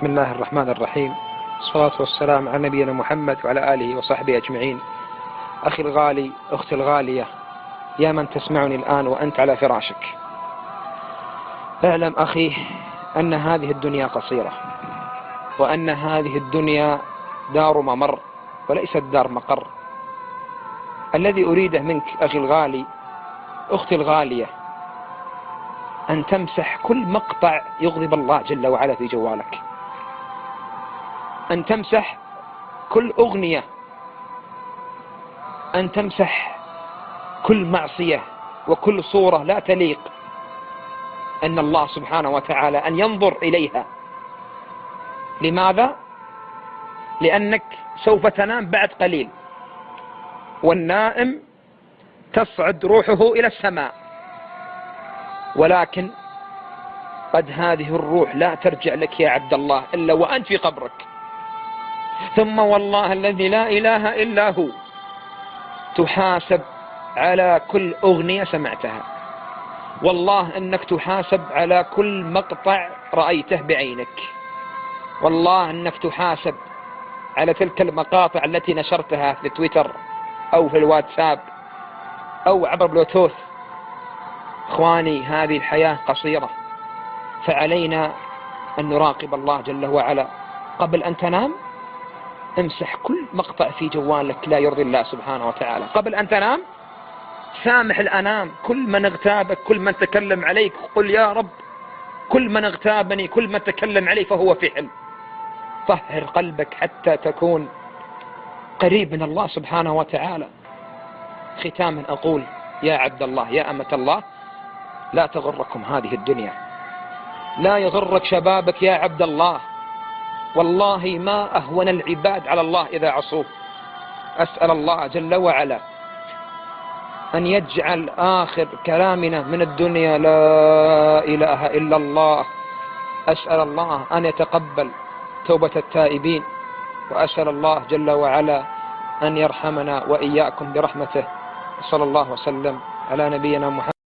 بسم الله الرحمن الرحيم، والصلاة والسلام على نبينا محمد وعلى آله وصحبه أجمعين. أخي الغالي، أختي الغالية، يا من تسمعني الآن وأنت على فراشك، اعلم أخي أن هذه الدنيا قصيرة، وأن هذه الدنيا دار ممر وليست دار مقر. الذي أريده منك أخي الغالي، أختي الغالية، أن تمسح كل مقطع يغضب الله جل وعلا في جوالك، أن تمسح كل أغنية، أن تمسح كل معصية وكل صورة لا تليق أن الله سبحانه وتعالى أن ينظر إليها. لماذا؟ لأنك سوف تنام بعد قليل، والنائم تصعد روحه إلى السماء، ولكن قد هذه الروح لا ترجع لك يا عبد الله إلا وأنت في قبرك. ثم والله الذي لا إله إلا هو تحاسب على كل أغنية سمعتها، والله أنك تحاسب على كل مقطع رأيته بعينك، والله أنك تحاسب على تلك المقاطع التي نشرتها في تويتر أو في الواتساب أو عبر بلوتوث. إخواني، هذه الحياة قصيرة، فعلينا أن نراقب الله جل وعلا. قبل أن تنام امسح كل مقطع في جوالك لا يرضي الله سبحانه وتعالى. قبل أن تنام سامح الأنام، كل من اغتابك، كل من تكلم عليك، قل يا رب كل من اغتابني، كل من تكلم علي فهو في حلم. طهر قلبك حتى تكون قريب من الله سبحانه وتعالى. ختاما أقول يا عبد الله، يا أمة الله، لا تغركم هذه الدنيا، لا يغرك شبابك يا عبد الله، والله ما أهون العباد على الله إذا عصوه. أسأل الله جل وعلا أن يجعل آخر كلامنا من الدنيا لا إله إلا الله. أسأل الله أن يتقبل توبة التائبين، وأسأل الله جل وعلا أن يرحمنا وإياكم برحمته. صلى الله وسلم على نبينا محمد.